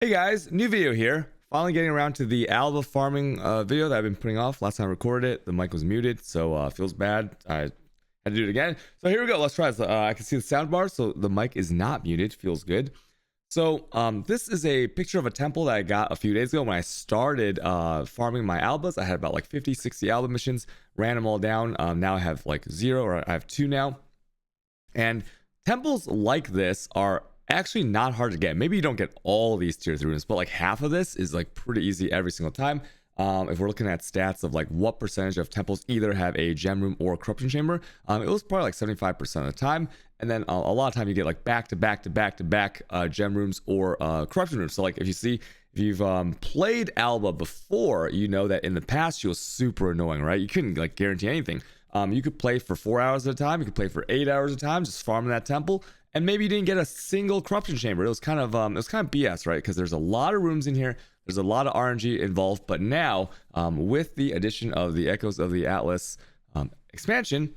Hey guys, new video here. Finally getting around to the Alva farming video that I've been putting off. Last time I recorded it, the mic was muted, so feels bad. I had to do it again. So here we go. Let's try this. I can see the sound bar, so the mic is not muted. Feels good. So this is a picture of a temple that I got a few days ago when I started farming my albas. I had about like 50, 60 alba missions, ran them all down. Now I have like 0, or I have 2 now. And temples like this are actually not hard to get. Maybe you don't get all these tier 3 rooms, but like half of this is like pretty easy every single time. If we're looking at stats of like what percentage of temples either have a gem room or a corruption chamber, it was probably like 75% of the time. And then a lot of time you get like back to back gem rooms or corruption rooms. So like if you've played Alba before, you know that in the past she was super annoying, right? You couldn't like guarantee anything. You could play for 4 hours at a time. You could play for 8 hours at a time, just farming that temple. And maybe you didn't get a single corruption chamber. It was kind of BS, right? Because there's a lot of rooms in here. There's a lot of RNG involved. But now, with the addition of the Echoes of the Atlas expansion,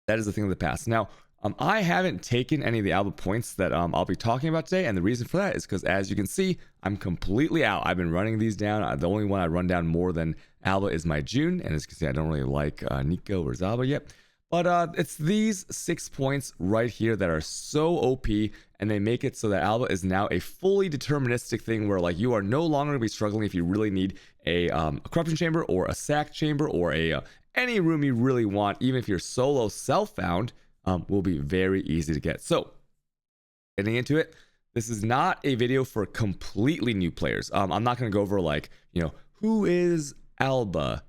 that is a thing of the past. Now, I haven't taken any of the Alba points that I'll be talking about today. And the reason for that is because, as you can see, I'm completely out. I've been running these down. The only one I run down more than Alba is my June. And as you can see, I don't really like Nico or Zaba yet. But it's these 6 points right here that are so OP, and they make it so that Alba is now a fully deterministic thing where like you are no longer going to be struggling if you really need a corruption chamber or a sack chamber or any room you really want. Even if you're solo self-found, will be very easy to get. So getting into it, this is not a video for completely new players. I'm not going to go over like, who is Alba?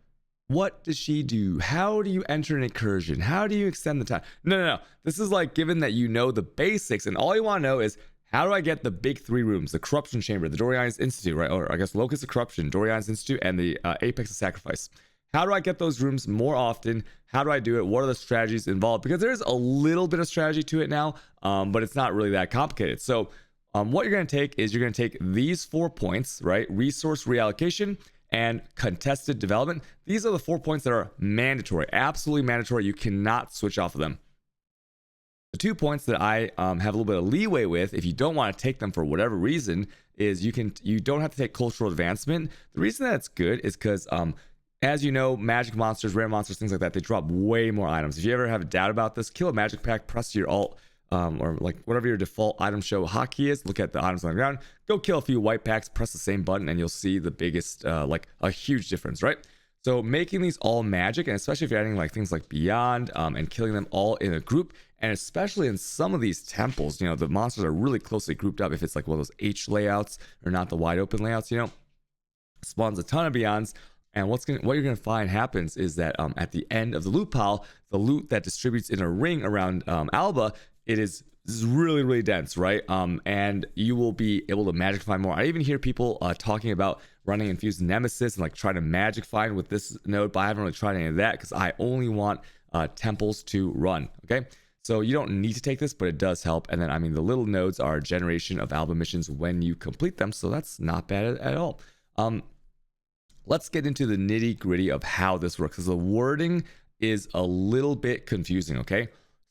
What does she do? How do you enter an incursion? How do you extend the time? No. This is like, given that you know the basics and all you want to know is, how do I get the big 3 rooms, the Corruption Chamber, the Dorian's Institute, right? Or I guess Locus of Corruption, Dorian's Institute, and the Apex of Sacrifice. How do I get those rooms more often? How do I do it? What are the strategies involved? Because there's a little bit of strategy to it now, but it's not really that complicated. So what you're going to take is you're going to take these 4 points, right? Resource reallocation and contested development. These are the 4 points that are mandatory, absolutely mandatory. You cannot switch off of them. The 2 points that I have a little bit of leeway with, if you don't want to take them for whatever reason, is you don't have to take cultural advancement. The reason that it's good is because as you know, magic monsters, rare monsters, things like that, they drop way more items. If you ever have a doubt about this, kill a magic pack, press your alt, or like whatever your default item show hotkey is, look at the items on the ground, go kill a few white packs, press the same button, and you'll see the biggest like a huge difference, right? So making these all magic, and especially if you're adding like things like beyond and killing them all in a group, and especially in some of these temples, the monsters are really closely grouped up. If it's like one of those H layouts or not the wide open layouts, spawns a ton of beyonds. And what you're gonna find happens is that at the end of the loot pile, the loot that distributes in a ring around Alba, it is really, really dense, right? And you will be able to magic find more. I even hear people talking about running infused nemesis and like trying to magic find with this node, but I haven't really tried any of that because I only want temples to run. Okay, so you don't need to take this, but it does help. And then the little nodes are generation of Alba missions when you complete them, so that's not bad at all. Let's get into the nitty gritty of how this works, because the wording is a little bit confusing. Okay.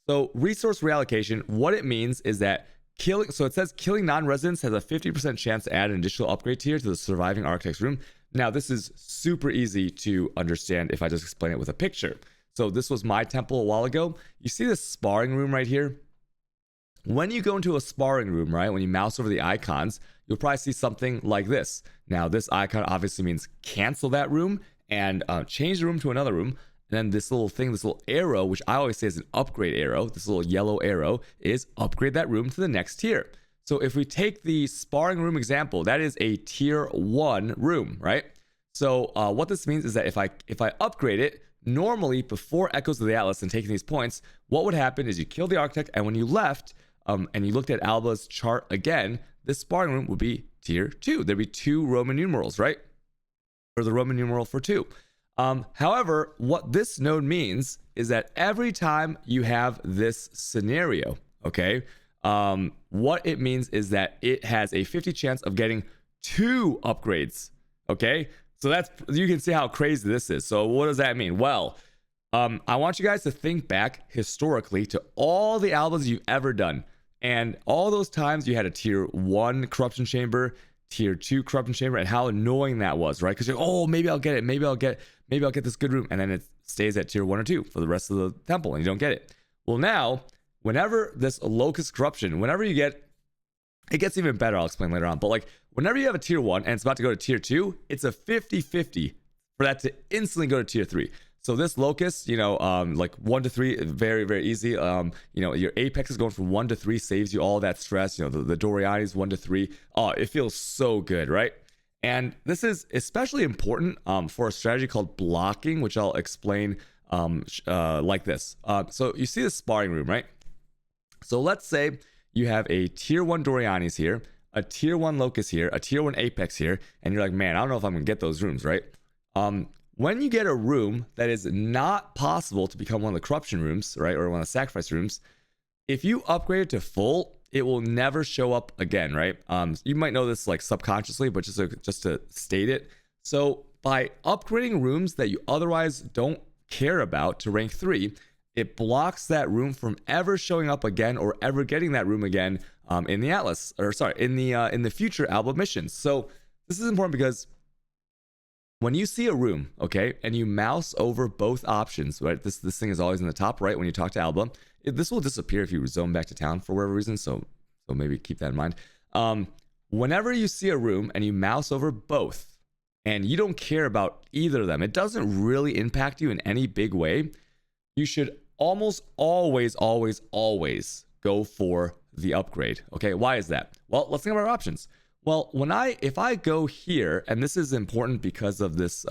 So resource reallocation, what it means is that it says killing non-residents has a 50% chance to add an additional upgrade tier to the surviving architect's room. Now, this is super easy to understand if I just explain it with a picture. So this was my temple a while ago. You see this sparring room right here? When you go into a sparring room, right, when you mouse over the icons, you'll probably see something like this. Now, this icon obviously means cancel that room and change the room to another room. And then this little thing, this little arrow, which I always say is an upgrade arrow, this little yellow arrow is upgrade that room to the next tier. So if we take the sparring room example, that is a tier 1 room, right? So what this means is that if I upgrade it, normally before Echoes of the Atlas and taking these points, what would happen is you kill the architect, and when you left and you looked at Alba's chart again, this sparring room would be tier 2. There'd be 2 Roman numerals, right? Or the Roman numeral for 2. However, what this node means is that every time you have this scenario, okay, what it means is that it has a 50 chance of getting 2 upgrades, okay? So you can see how crazy this is. So what does that mean? Well, I want you guys to think back historically to all the albums you've ever done. And all those times you had a tier 1 corruption chamber, tier 2 corruption chamber and how annoying that was, right? Because you're, oh, maybe I'll get it, maybe I'll get this good room, and then it stays at tier 1 or 2 for the rest of the temple and you don't get it. Well, now whenever this locust corruption, whenever you get, it gets even better, I'll explain later on, but like whenever you have a tier 1 and it's about to go to tier 2, it's a 50-50 for that to instantly go to tier 3. So this locust, you know, like 1 to 3, very, very easy. You know, your apex is going from 1 to 3, saves you all that stress. You know, the Doriani's 1 to 3. Oh, it feels so good, right? And this is especially important for a strategy called blocking, which I'll explain like this. So you see the sparring room, right? So let's say you have a tier 1 Doriani's here, a tier 1 locust here, a tier 1 apex here, and you're like, man, I don't know if I'm gonna get those rooms, right? When you get a room that is not possible to become one of the corruption rooms, right, or one of the sacrifice rooms, if you upgrade it to full, it will never show up again, right? You might know this like subconsciously, but just to state it. So by upgrading rooms that you otherwise don't care about to rank 3, it blocks that room from ever showing up again or ever getting that room again in the Atlas, or sorry, in the future Alba missions. So this is important because when you see a room, okay, and you mouse over both options, right? This thing is always in the top right when you talk to Alba. This will disappear if you zone back to town for whatever reason, so maybe keep that in mind. Whenever you see a room and you mouse over both, and you don't care about either of them, it doesn't really impact you in any big way, you should almost always go for the upgrade. Okay, why is that? Well, let's think about our options. Well, if I go here, and this is important because of this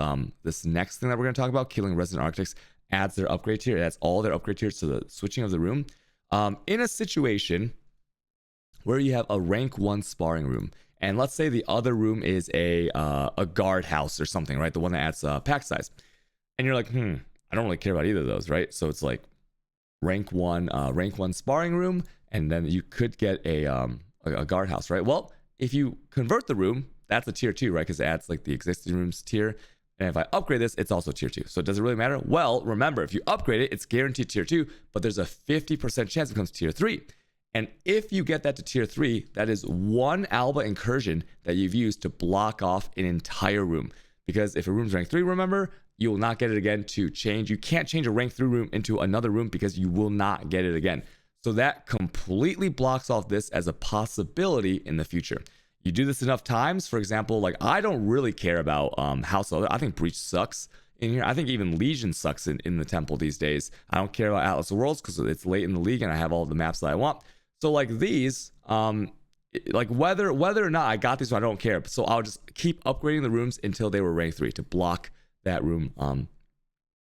this next thing that we're going to talk about, killing resident architects adds their upgrade tier. It adds all their upgrade tiers to the switching of the room. In a situation where you have a rank 1 sparring room, and let's say the other room is a guard house or something, right? The one that adds pack size, and you're like, I don't really care about either of those, right? So it's like rank 1 sparring room, and then you could get a guard house, right? Well, if you convert the room, that's a tier 2, right? Because it adds like the existing rooms tier. And if I upgrade this, it's also tier 2. So does it really matter? Well, remember, if you upgrade it, it's guaranteed tier 2, but there's a 50% chance it becomes tier 3. And if you get that to tier 3, that is one Alba incursion that you've used to block off an entire room. Because if a room's rank 3, remember, you will not get it again to change. You can't change a rank 3 room into another room because you will not get it again. So that completely blocks off this as a possibility in the future. You do this enough times, for example, like I don't really care about House Elder. I think Breach sucks in here. I think even Legion sucks in the temple these days. I don't care about Atlas of Worlds because it's late in the league and I have all the maps that I want. So like these, like whether or not I got these, I don't care. So I'll just keep upgrading the rooms until they were rank 3 to block that room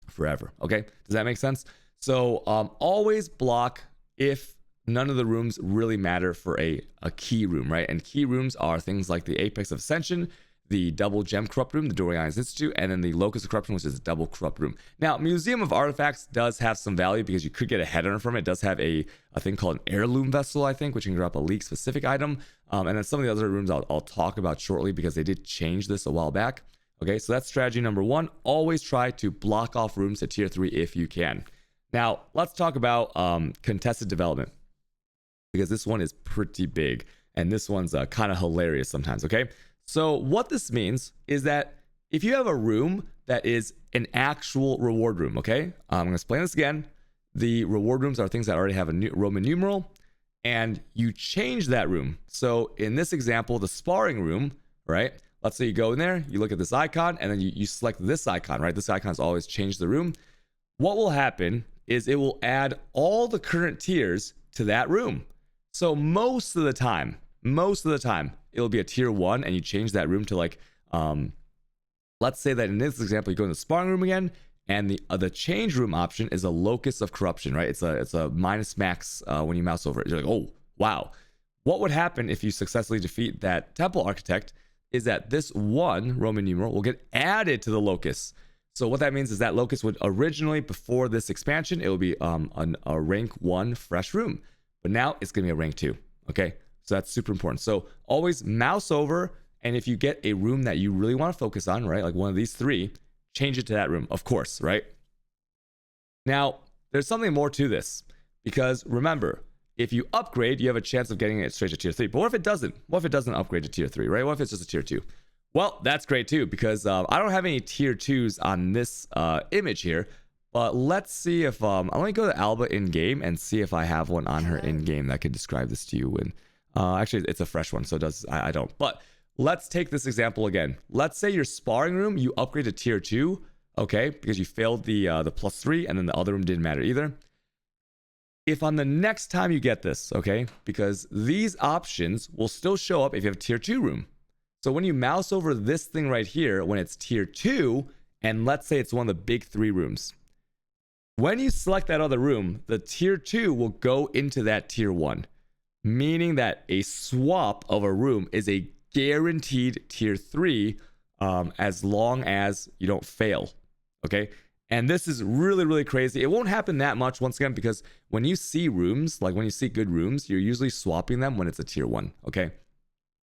forever. Okay, does that make sense? So always block if none of the rooms really matter for a key room, right? And key rooms are things like the Apex of Ascension, the double gem corrupt room, the Doriani's Institute, and then the Locus of Corruption, which is a double corrupt room. Now, Museum of Artifacts does have some value because you could get a headhunter from it. It does have a thing called an heirloom vessel, I think, which can drop a league specific item. And then some of the other rooms I'll talk about shortly because they did change this a while back. Okay, so that's strategy number 1. Always try to block off rooms to tier 3 if you can. Now, let's talk about contested development because this one is pretty big and this one's kind of hilarious sometimes, okay? So what this means is that if you have a room that is an actual reward room, okay? I'm going to explain this again. The reward rooms are things that already have a Roman numeral and you change that room. So in this example, the sparring room, right? Let's say you go in there, you look at this icon and then you select this icon, right? This icon has always changed the room. What will happen is it will add all the current tiers to that room. So most of the time, it'll be a tier 1 and you change that room to like, let's say that in this example, you go in the sparring room again and the change room option is a Locus of Corruption, right? It's a minus max when you mouse over it. You're like, oh, wow. What would happen if you successfully defeat that temple architect is that this one Roman numeral will get added to the Locus. So what that means is that Locus would originally, before this expansion, it would be a rank 1 fresh room. But now it's going to be a rank 2. Okay, so that's super important. So always mouse over, and if you get a room that you really want to focus on, right, like one of these 3, change it to that room, of course, right? Now, there's something more to this, because remember, if you upgrade, you have a chance of getting it straight to tier 3. But what if it doesn't? What if it doesn't upgrade to tier 3, right? What if it's just a tier 2? Well, that's great too, because I don't have any tier 2s on this image here. But let's see if let me go to Alva in game and see if I have one on her in game that can describe this to you. And actually, it's a fresh one, so it does I don't. But let's take this example again. Let's say your sparring room, you upgrade to tier 2, okay, because you failed the +3, and then the other room didn't matter either. If on the next time you get this, okay, because these options will still show up if you have a tier 2 room. So when you mouse over this thing right here, when it's tier 2, and let's say it's one of the big 3 rooms, when you select that other room, the tier 2 will go into that tier 1, meaning that a swap of a room is a guaranteed tier 3 as long as you don't fail, okay? And this is really, really crazy. It won't happen that much, once again, because when you see rooms, like when you see good rooms, you're usually swapping them when it's a tier 1, okay?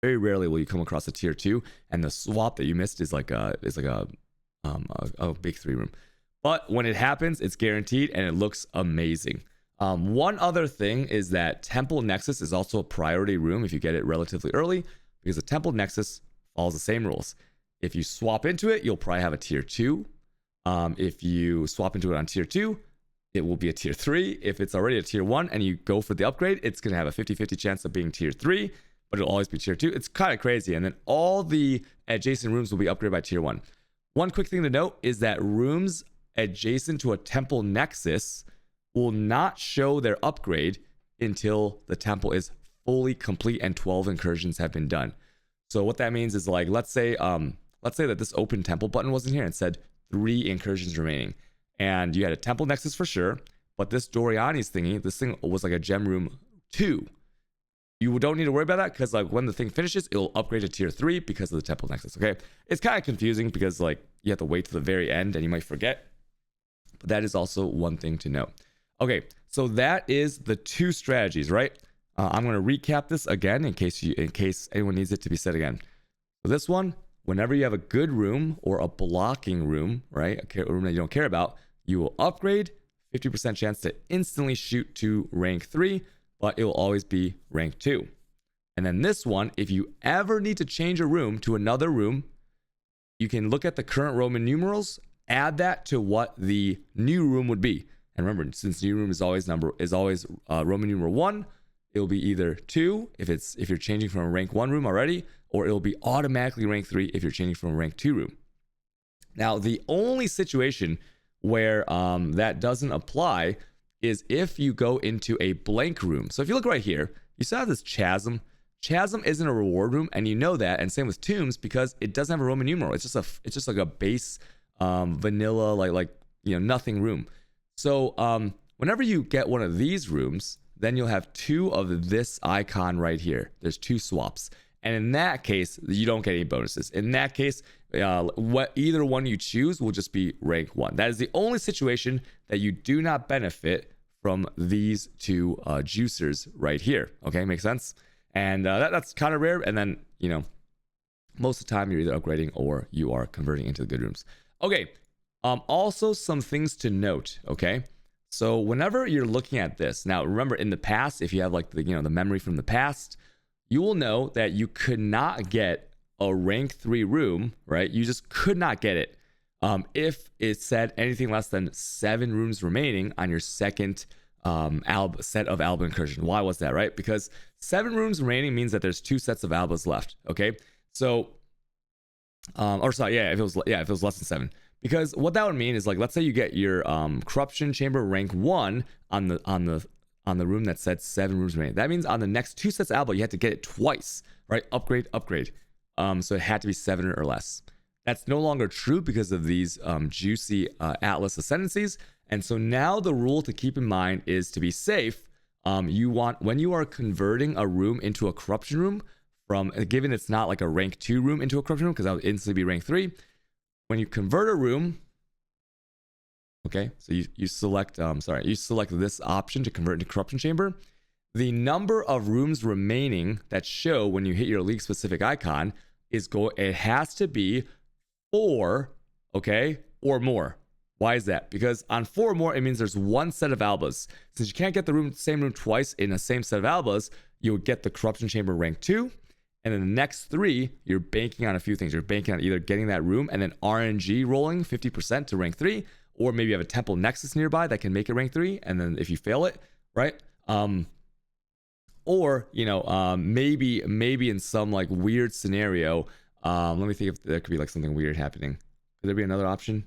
Very rarely will you come across a tier 2, and the swap that you missed is like a big 3 room. But when it happens, it's guaranteed, and it looks amazing. One other thing is that Temple Nexus is also a priority room if you get it relatively early, because the Temple Nexus follows the same rules. If you swap into it, you'll probably have a tier 2. If you swap into it on tier 2, it will be a tier 3. If it's already a tier 1 and you go for the upgrade, it's going to have a 50-50 chance of being tier 3, but it'll always be tier 2. It's kind of crazy. And then all the adjacent rooms will be upgraded by tier 1. One quick thing to note is that rooms adjacent to a Temple Nexus will not show their upgrade until the temple is fully complete and 12 incursions have been done. So what that means is, like, let's say that this open temple button wasn't here and said 3 incursions remaining, and you had a Temple Nexus for sure, but this Doriani's thingy, this thing was like a gem room 2. You don't need to worry about that, because like when the thing finishes, it'll upgrade to tier 3 because of the Temple Nexus. Okay, it's kind of confusing because like you have to wait to the very end and you might forget, but that is also one thing to know. Okay, so that is the 2 strategies, right? I'm going to recap this again in case anyone needs it to be said again. So this one, whenever you have a good room or a blocking room, right, a room that you don't care about, you will upgrade, 50% chance to instantly shoot to rank 3, but it will always be rank 2. And then this one, if you ever need to change a room to another room, you can look at the current Roman numerals, add that to what the new room would be. And remember, since new room is always Roman numeral 1, it will be either 2 if you're changing from a rank 1 room already, or it will be automatically rank 3 if you're changing from a rank 2 room. Now, the only situation where that doesn't apply is if you go into a blank room. So if you look right here, you saw this chasm. Chasm isn't a reward room, and you know that. And same with tombs, because it doesn't have a Roman numeral. It's just like a base vanilla like nothing room. So whenever you get one of these rooms, then you'll have 2 of this icon right here. There's 2 swaps. And in that case, you don't get any bonuses. In that case, either one you choose will just be rank 1. That is the only situation that you do not benefit from these 2 juicers right here. Okay, makes sense? And that's kind of rare. And then, most of the time you're either upgrading or you are converting into the good rooms. Okay, also some things to note, okay? So whenever you're looking at this, now remember in the past, if you have like the memory from the past, you will know that you could not get a rank 3 room, right? You just could not get it if it said anything less than 7 rooms remaining on your second set of Alba incursion. Why was that, right? Because 7 rooms remaining means that there's 2 sets of Albas left, okay? So, if it was less than 7. Because what that would mean is, like, let's say you get your corruption chamber rank 1 on the room that said 7 rooms remaining. That means on the next 2 sets of Alba, you had to get it twice, right? Upgrade. So it had to be 7 or less. That's no longer true because of these juicy Atlas ascendancies. And so now the rule to keep in mind is, to be safe, when you are converting a room into a corruption room, given it's not like a rank 2 room into a corruption room, because that would instantly be rank 3. When you convert a room, okay, so you select this option to convert into corruption chamber. The number of rooms remaining that show when you hit your league specific icon it has to be 4, okay, or more. Why is that? Because on 4 or more, it means there's one set of Albas. Since you can't get the same room twice in the same set of Albas, you'll get the Corruption Chamber rank 2. And then the next 3, you're banking on a few things. You're banking on either getting that room and then RNG rolling 50% to rank 3, or maybe you have a Temple Nexus nearby that can make it rank 3. And then if you fail it, right? Or, maybe in some like weird scenario, let me think if there could be like something weird happening. Could there be another option?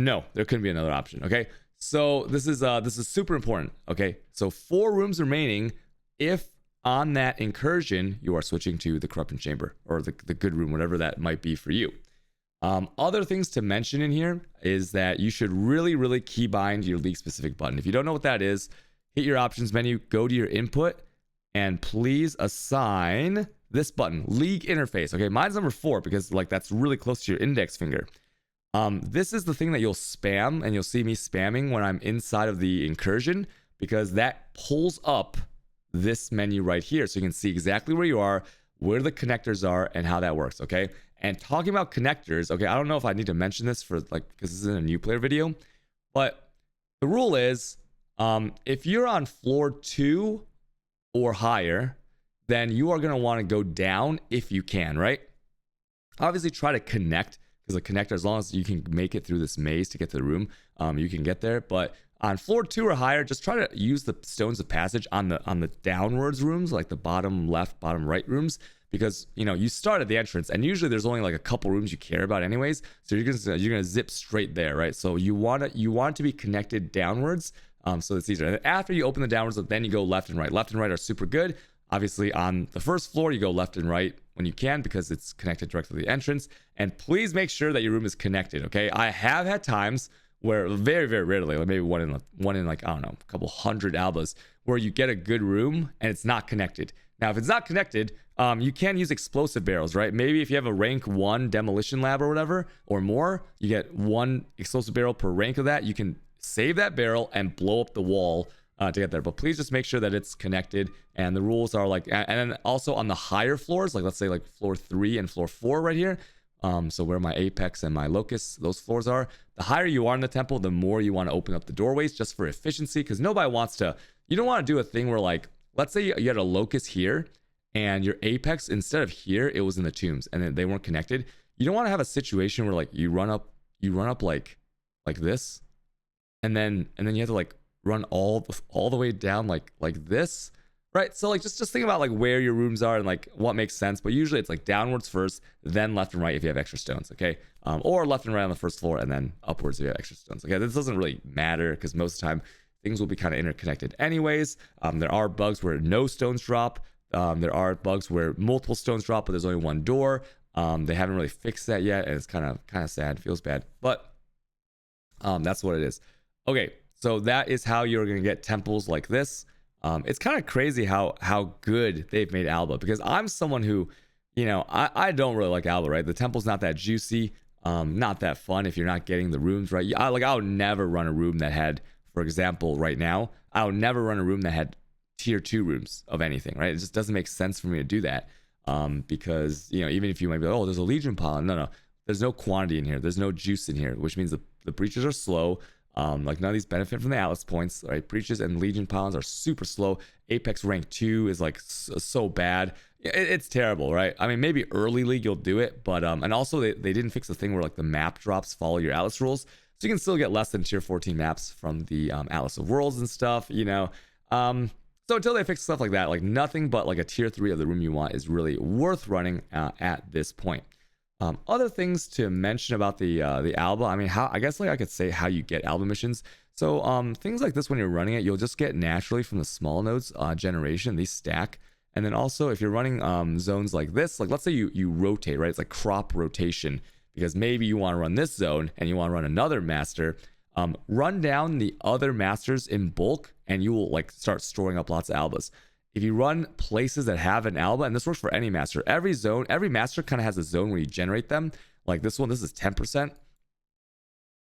No, there couldn't be another option. Okay, so this is super important. Okay, so 4 rooms remaining if on that incursion you are switching to the Corruption Chamber or the good room, whatever that might be for you. Other things to mention in here is that you should really keybind your league specific button. If you don't know what that is, hit your options menu, go to your input, and please assign this button, league interface. Okay, mine's number 4 because like that's really close to your index finger. This is the thing that you'll spam, and you'll see me spamming when I'm inside of the incursion, because that pulls up this menu right here, so you can see exactly where you are, where the connectors are, and how that works. Okay, and talking about connectors, okay, I don't know if I need to mention this for like because this is a new player video, but the rule is if you're on floor 2 or higher, then you are going to want to go down if you can, right? Obviously try to connect, because the connector, as long as you can make it through this maze to get to the room, you can get there. But on floor 2 or higher, just try to use the stones of passage on the downwards rooms, like the bottom left, bottom right rooms, because you start at the entrance, and usually there's only like a couple rooms you care about anyways, so you're gonna zip straight there, right? So you want it to be connected downwards, so it's easier. And after you open the downwards, then you go left and right. Left and right are super good. Obviously, on the first floor, you go left and right when you can because it's connected directly to the entrance. And please make sure that your room is connected, okay? I have had times where very rarely, like maybe one in like, I don't know, a couple hundred Albas, where you get a good room and it's not connected. Now, if it's not connected, you can use explosive barrels, right? Maybe if you have a rank 1 demolition lab or whatever, or more, you get 1 explosive barrel per rank of that. You can save that barrel and blow up the wall to get there, but please just make sure that it's connected. And the rules are like, and then also on the higher floors, like let's say like floor 3 and floor 4 right here, so where my apex and my locus, those floors are, the higher you are in the temple, the more you want to open up the doorways just for efficiency, because nobody wants to, you don't want to do a thing where like, let's say you had a locus here and your apex, instead of here, it was in the tombs and then they weren't connected. You don't want to have a situation where like you run up like this, and then you have to like run all the way down like this, right? So like just think about like where your rooms are and like what makes sense, but usually it's like downwards first, then left and right if you have extra stones, okay? Or left and right on the first floor and then upwards if you have extra stones. Okay, this doesn't really matter because most of the time things will be kind of interconnected anyways. There are bugs where no stones drop. There are bugs where multiple stones drop but there's only one door. They haven't really fixed that yet, and it's kind of sad, feels bad, but that's what it is. Okay, so that is how you're going to get temples like this. It's kind of crazy how good they've made Alva, because I'm someone who, I don't really like Alva, right? The temple's not that juicy, not that fun if you're not getting the rooms right. I would never run a room that had, for example, right now, I would never run a room that had tier 2 rooms of anything, right? It just doesn't make sense for me to do that, because, even if you might be like, oh, there's a Legion pile. No, there's no quantity in here. There's no juice in here, which means the breaches are slow. Like none of these benefit from the Atlas points, right? Breaches and Legion pylons are super slow. Apex rank 2 is like so bad. It's terrible, right? I mean, maybe early league you'll do it, but and also they didn't fix the thing where like the map drops follow your Atlas rules, so you can still get less than tier 14 maps from the Atlas of Worlds and stuff, So until they fix stuff like that, like nothing but like a tier 3 of the room you want is really worth running at this point. Other things to mention about the Alba, I mean, I guess like I could say how you get Alba missions. So things like this, when you're running it, you'll just get naturally from the small nodes generation. These stack. And then also if you're running zones like this, like let's say you rotate, right? It's like crop rotation, because maybe you want to run this zone and you want to run another master. Run down the other masters in bulk and you will like start storing up lots of Albas. If you run places that have an Alba, and this works for any master, every master kind of has a zone where you generate them. Like this one, this is 10%.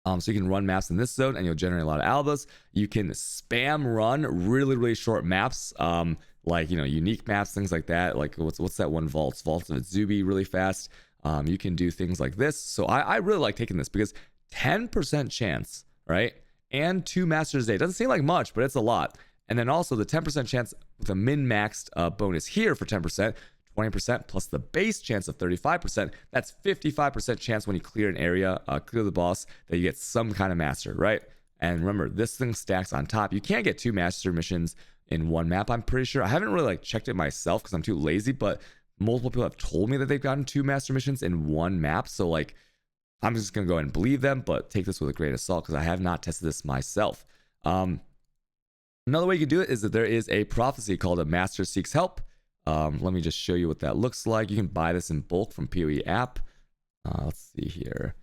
So you can run maps in this zone and you'll generate a lot of Albas. You can spam run really short maps, like, unique maps, things like that. Like what's that one? Vaults of Zubi really fast. You can do things like this. So I really like taking this because 10% chance, right? And 2 masters a day. Doesn't seem like much, but it's a lot. And then also the 10% chance with a min-maxed bonus here for 10%, 20% plus the base chance of 35%. That's 55% chance when you clear an area, clear the boss, that you get some kind of master, right? And remember, this thing stacks on top. You can't get 2 master missions in one map, I'm pretty sure. I haven't really like checked it myself because I'm too lazy, but multiple people have told me that they've gotten 2 master missions in one map. So like, I'm just gonna go ahead and believe them, but take this with a grain of salt because I have not tested this myself. Another way you can do it is that there is a prophecy called a Master Seeks Help. Let me just show you what that looks like. You can buy this in bulk from PoE app. Let's see here.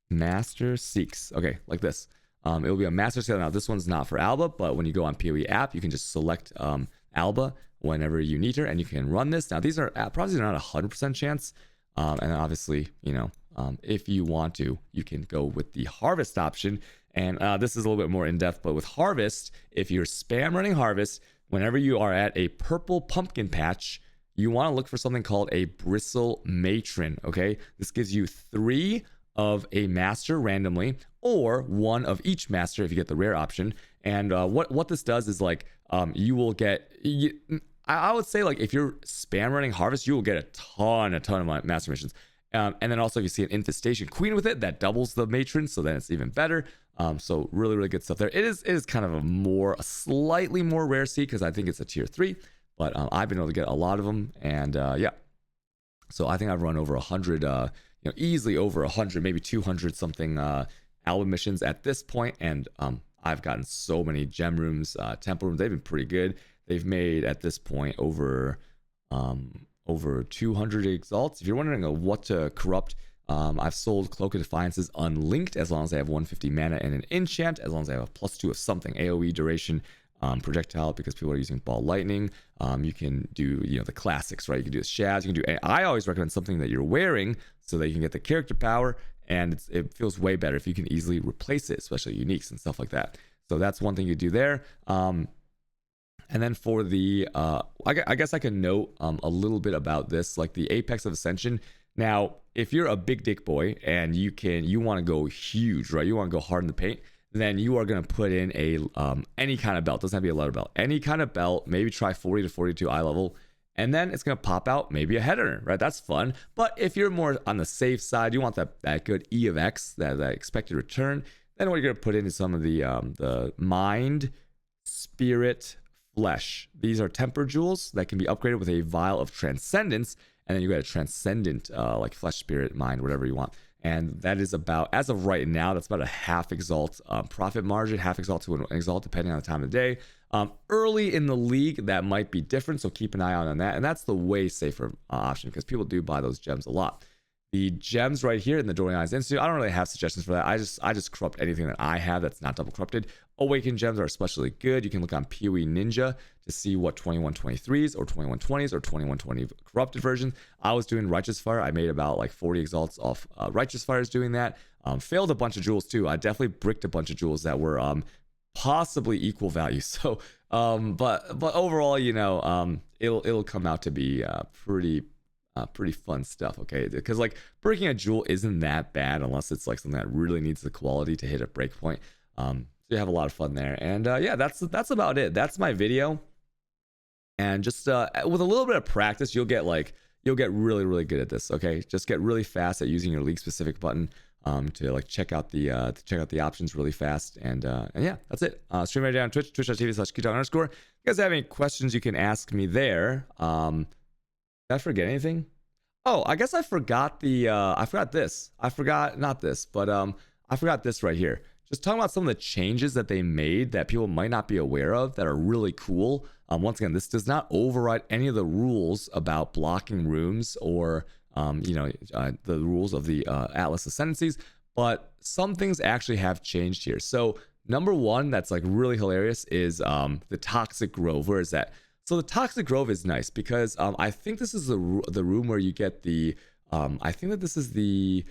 Master Seeks. Okay, like this. It will be a Master Seeks. Now, this one's not for Alva, but when you go on PoE app, you can just select Alva whenever you need her, and you can run this. Now, these are probably not a 100% chance. And obviously, you know, if you want to, you can go with the Harvest option. And this is a little bit more in-depth, but with Harvest, if you're spam running Harvest, whenever you are at a purple pumpkin patch, you want to look for something called a Bristle Matron, okay? This gives you 3 of a master randomly, or 1 of each master if you get the rare option. And what this does is like, you will get... I would say like if you're spam running Harvest, you will get a ton of master missions. And then also if you see an Infestation Queen with it, that doubles the matron, so then it's even better. So really good stuff there. It is kind of a slightly more rare seed because I think it's a tier 3, but I've been able to get a lot of them, and yeah. So I think I've run over 100, you know, easily over 100, maybe 200 something album missions at this point, and I've gotten so many gem rooms, temple rooms. They've been pretty good. They've made at this point over 200 exalts. If you're wondering what to corrupt, I've sold Cloak of Defiances unlinked as long as I have 150 mana and an enchant, as long as I have a +2 of something, AoE duration, projectile, because people are using ball lightning. You can do, you know, the classics, right? You can do the Shaz, you can do, I always recommend something that you're wearing so that you can get the character power, and it feels way better if you can easily replace it, especially uniques and stuff like that. So that's one thing you do there. And then for the, I guess I can note a little bit about this, like the Apex of Ascension. Now, if you're a big dick boy and you want to go huge, right? You want to go hard in the paint, then you are going to put in a any kind of belt. Doesn't have to be a leather belt. Any kind of belt. Maybe try 40 to 42 eye level, and then it's going to pop out maybe a header, right? That's fun. But if you're more on the safe side, you want that good E of X, that expected return, then what you're going to put in is some of the mind, spirit, flesh. These are temper jewels that can be upgraded with a vial of transcendence, and then you get a transcendent like flesh, spirit, mind, whatever you want. And that is about, as of right now, that's about a half exalt profit margin, half exalt to an exalt, depending on the time of day. Early in the league, that might be different, so keep an eye out on that. And that's the way safer option, because people do buy those gems a lot. The gems right here in the Dorian Eyes Institute, I don't really have suggestions for that. I just corrupt anything that I have that's not double corrupted. Awakened gems are especially good. You can look on PoE Ninja to see what 2123s or 2120s or 2120 corrupted versions. I was doing Righteous Fire. I made about like 40 exalts off Righteous Fires doing that. Failed a bunch of jewels too. I definitely bricked a bunch of jewels that were possibly equal value. So, but overall, you know, it'll come out to be pretty fun stuff, okay? Because like breaking a jewel isn't that bad unless it's like something that really needs the quality to hit a breakpoint. So you have a lot of fun there, and yeah, that's about it. That's my video, and just with a little bit of practice, you'll get really good at this. Okay, just get really fast at using your league specific button to like check out the options really fast, and yeah, that's it. Stream right down on Twitch, twitch.tv/QTalk_. If you guys have any questions, you can ask me there. Did I forget anything? Oh, I guess I forgot I forgot this. I forgot not this, but I forgot this right here. Just talking about some of the changes that they made that people might not be aware of that are really cool. Once again, this does not override any of the rules about blocking rooms or you know, the rules of the Atlas Ascendancies, but some things actually have changed here. So number one, that's like really hilarious, is the Toxic Grove. Where is that? So the Toxic Grove is nice because I think this is the room where you get the I think that this is the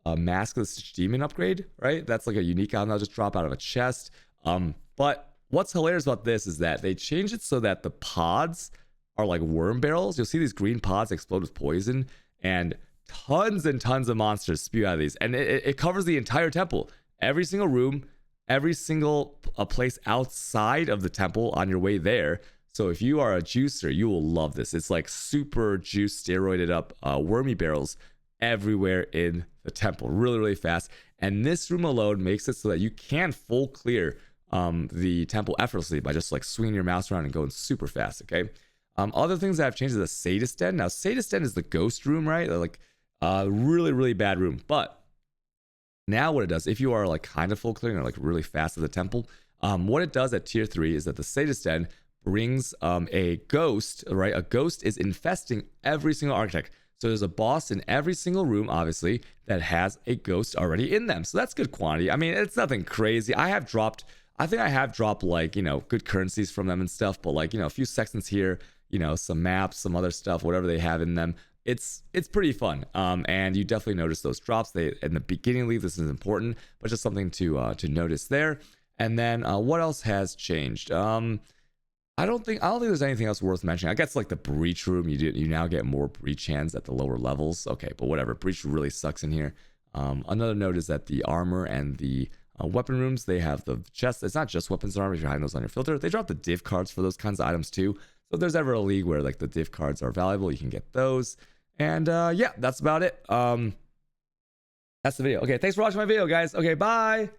Mask of the Stitch Demon upgrade, right? That's like a unique item that'll just drop out of a chest. But what's hilarious about this is that they changed it so that the pods are like worm barrels. You'll see these green pods explode with poison, and tons of monsters spew out of these, and it covers the entire temple. every single room, every single place outside of the temple on your way there. So if you are a juicer, you will love this. It's like super juice steroided up wormy barrels everywhere in the temple, really, really fast. And this room alone makes it so that you can full clear the temple effortlessly by just like swinging your mouse around and going super fast. Okay. Other things that have changed is the sadist den. Now, sadist den is the ghost room, right? Like really, really bad room. But now what it does, if you are like kind of full clearing or like really fast at the temple, what it does at tier 3 is that the sadist den brings a ghost, right? A ghost is infesting every single architect. So there's a boss in every single room, obviously, that has a ghost already in them. So that's good quantity. I mean, it's nothing crazy. I think I have dropped like, you know, good currencies from them and stuff, but like, you know, a few sections here, you know, some maps, some other stuff, whatever they have in them. It's pretty fun. And you definitely notice those drops. They in the beginning leave, this is important, but just something to notice there. And then what else has changed? I don't think there's anything else worth mentioning. I guess like the breach room, you now get more breach hands at the lower levels. Okay, but whatever. Breach really sucks in here. Another note is that the armor and the weapon rooms, they have the chest. It's not just weapons and armor. If you're hiding those on your filter, they drop the div cards for those kinds of items too. So if there's ever a league where like the div cards are valuable, you can get those. And yeah, that's about it. That's the video. Okay, thanks for watching my video, guys. Okay, bye.